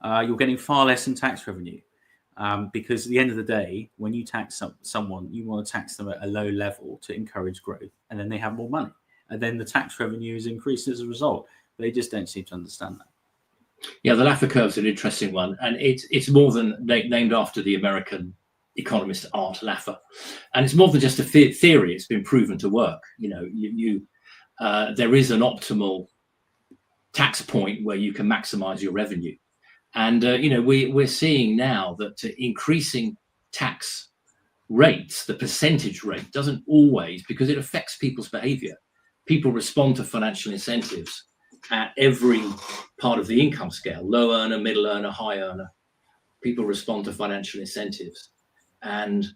you're getting far less in tax revenue. Because at the end of the day, when you tax someone, you want to tax them at a low level to encourage growth, and then they have more money, and then the tax revenue is increased as a result. They just don't seem to understand that. Yeah, the Laffer curve is an interesting one, and it's more than named after the American economist Art Laffer, and it's more than just a theory. It's been proven to work. There is an optimal tax point where you can maximize your revenue, and we're seeing now that increasing tax rates, the percentage rate, doesn't always, because it affects people's behavior. People respond to financial incentives at every part of the income scale: low earner, middle earner, high earner. People respond to financial incentives, and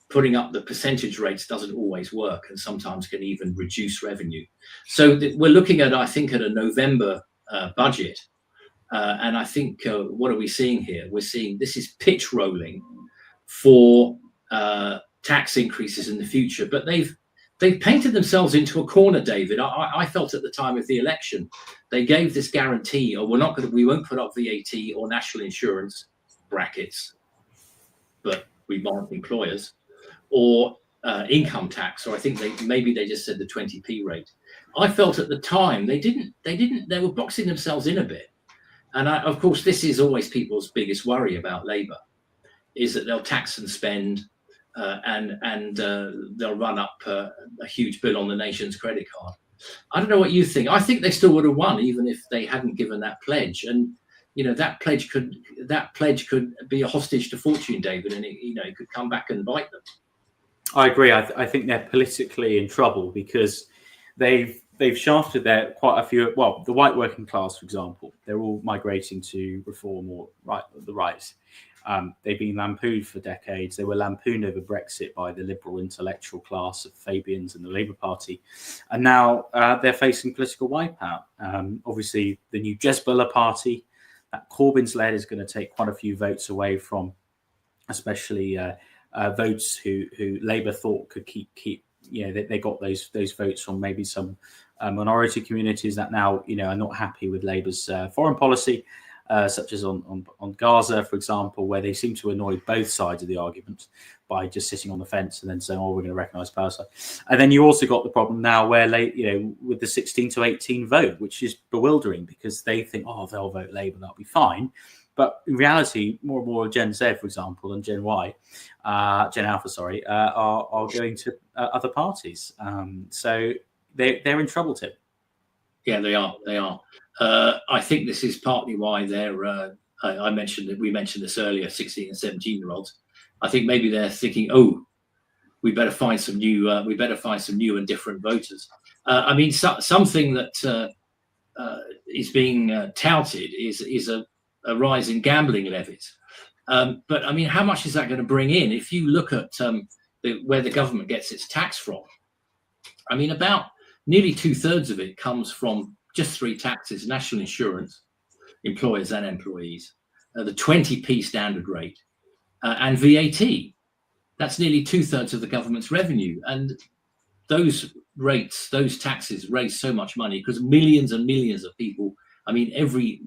putting up the percentage rates doesn't always work, and sometimes can even reduce revenue. So we're looking at, I think, at a November budget, and I think what are we seeing here? We're seeing this is pitch rolling for tax increases in the future, but they've painted themselves into a corner, David. I felt at the time of the election, they gave this guarantee, or we won't put up VAT or national insurance brackets, but we might employers, or income tax, or I think maybe they just said the 20p rate. I felt at the time they were boxing themselves in a bit. And of course, this is always people's biggest worry about Labour, is that they'll tax and spend, and they'll run up a huge bill on the nation's credit card. I don't know what you think. I think they still would have won even if they hadn't given that pledge. And that pledge could be a hostage to fortune, David, and it could come back and bite them. I agree. I think they're politically in trouble because they've shafted quite a few. Well, the white working class, for example, they're all migrating to reform or the right. They've been lampooned for decades. They were lampooned over Brexit by the liberal intellectual class of Fabians and the Labour Party. And now they're facing political wipeout. Obviously, the new Jezbollah party that Corbyn's led is going to take quite a few votes away from, especially votes who Labour thought could keep. They got those votes from maybe some minority communities that now, are not happy with Labour's foreign policy. Such as on Gaza, for example, where they seem to annoy both sides of the argument by just sitting on the fence and then saying, "Oh, we're going to recognise Palestine." And then you also got the problem now where, with the 16 to 18 vote, which is bewildering because they think, "Oh, they'll vote Labour, that'll be fine." But in reality, more and more Gen Z, for example, and Gen Alpha, are going to other parties. So they're in trouble, Tim. Yeah, they are. I think this is partly why they're. We mentioned this earlier. 16 and 17-year-olds. I think maybe they're thinking, "Oh, we better find some new. And different voters." Something that is being touted is a rise in gambling levies. But how much is that going to bring in? If you look at where the government gets its tax from, about nearly 2/3 of it comes from just three taxes: national insurance, employers and employees, the 20p standard rate, and VAT. That's nearly 2/3 of the government's revenue. And those rates, those taxes raise so much money because millions and millions of people, anybody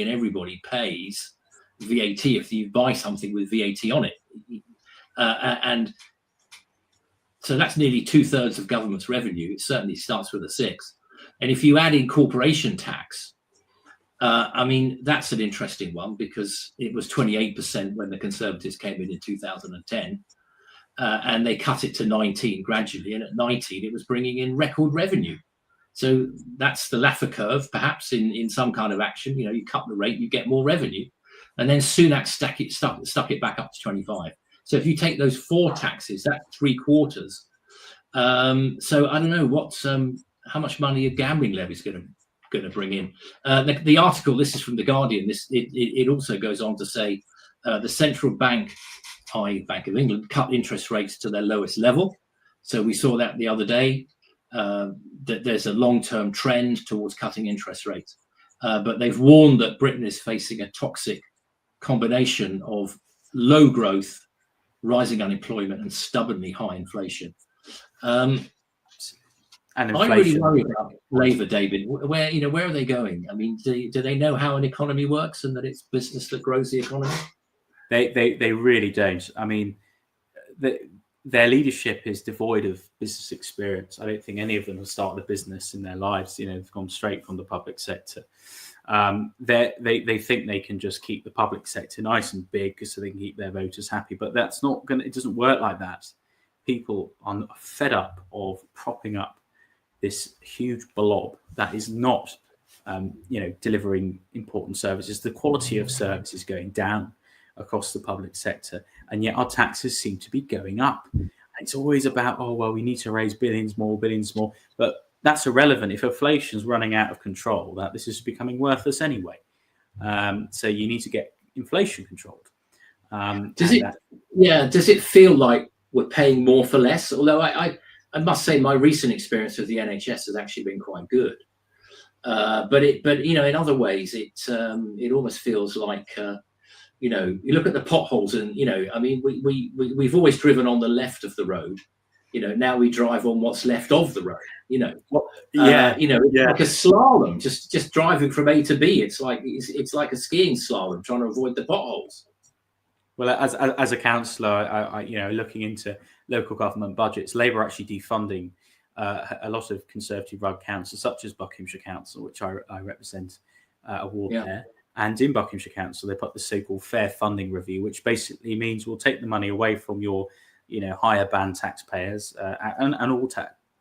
and everybody pays VAT if you buy something with VAT on it. And so that's nearly 2/3 of government's revenue. It certainly starts with a 6. And if you add in corporation tax, that's an interesting one because it was 28% when the Conservatives came in 2010, and they cut it to 19 gradually. And at 19, it was bringing in record revenue. So that's the Laffer curve, perhaps in some kind of action. You cut the rate, you get more revenue, and then Sunak stuck it back up to 25. So if you take those 4 taxes, that's 3/4. So I don't know how much money a gambling levy is going to bring in. The article, this is from the Guardian. It also goes on to say the central bank, i.e. Bank of England, cut interest rates to their lowest level. So we saw that the other day. That there's a long-term trend towards cutting interest rates, but they've warned that Britain is facing a toxic combination of low growth, rising unemployment, and stubbornly high inflation. I really worry about Labour, David. Where are they going? Do they know how an economy works and that it's business that grows the economy? They really don't. Their leadership is devoid of business experience. I don't think any of them have started a business in their lives. They've gone straight from the public sector. They think they can just keep the public sector nice and big so they can keep their voters happy. But that's not going. It doesn't work like that. People are fed up of propping up this huge blob that is not, delivering important services. The quality of service is going down across the public sector, and yet our taxes seem to be going up. And it's always about, we need to raise billions more, but that's irrelevant. If inflation's running out of control, that this is becoming worthless anyway. So you need to get inflation controlled. Does it feel like we're paying more for less? Although I must say my recent experience with the NHS has actually been quite good. But in other ways, it almost feels like You know, you look at the potholes, and you know, I mean, we've always driven on the left of the road. You know, now we drive on what's left of the road. You know, you know, it's like a slalom, just driving from A to B. It's like a skiing slalom, trying to avoid the potholes. Well, as a councillor, I you know, looking into local government budgets, Labour are actually defunding a lot of Conservative-run councils, such as Buckinghamshire Council, which I represent a ward there. And in Buckinghamshire Council, they put the so-called fair funding review, which basically means we'll take the money away from your, you know, higher band taxpayers and all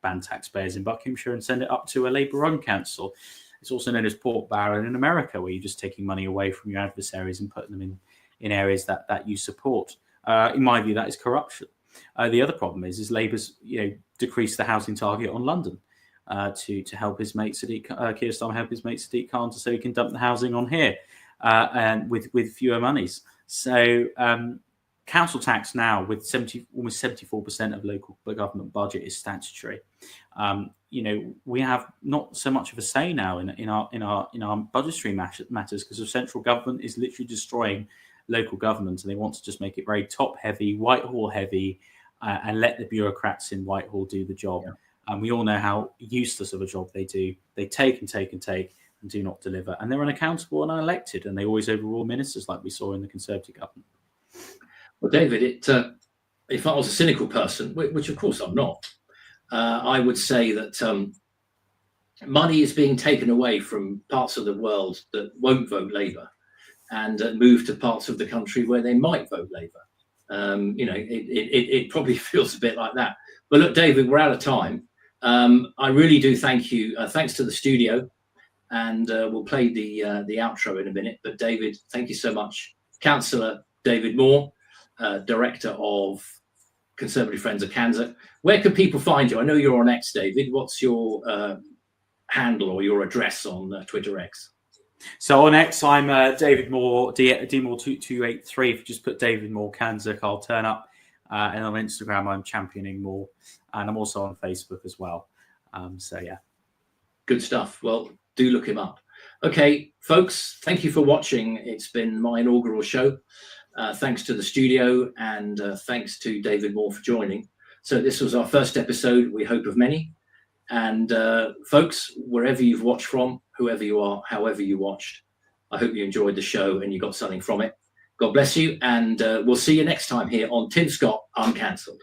band taxpayers in Buckinghamshire and send it up to a Labour-run council. It's also known as pork barrel in America, where you're just taking money away from your adversaries and putting them in areas that you support. In my view, that is corruption. The other problem is Labour's, you know, decreased the housing target on London to help his mate Sadiq Keir Starmer help his mate Sadiq Khan so he can dump the housing on here and with fewer monies. So council tax now, with almost 74% of local government budget is statutory. You know, we have not so much of a say now in our budgetary matters, because the central government is literally destroying local government, and they want to just make it very top heavy, Whitehall heavy, and let the bureaucrats in Whitehall do the job. And we all know how useless of a job they do. They take and take and take and do not deliver, and they're unaccountable and unelected, and they always overrule ministers, like we saw in the Conservative government. Well, David, if I was a cynical person, which of course I'm not, I would say that money is being taken away from parts of the world that won't vote Labour, and move to parts of the country where they might vote Labour. You know, it probably feels a bit like that. But look, David, we're out of time. I really do thank you. Thanks to the studio, and we'll play the outro in a minute. But David, thank you so much. Councillor David Moore, Director of Conservative Friends of Kansas. Where can people find you? I know you're on X, David. What's your handle or your address on Twitter X? So on X, I'm David Moore, DMoore2283. If you just put David Moore Kansas, I'll turn up. And on Instagram, I'm championing Moore. And I'm also on Facebook as well. So, yeah. Good stuff. Well, do look him up. Okay, folks, thank you for watching. It's been my inaugural show. Thanks to the studio, and thanks to David Moore for joining. So this was our first episode, we hope of many. And folks, wherever you've watched from, whoever you are, however you watched, I hope you enjoyed the show and you got something from it. God bless you, and we'll see you next time here on Tim Scott Uncancelled.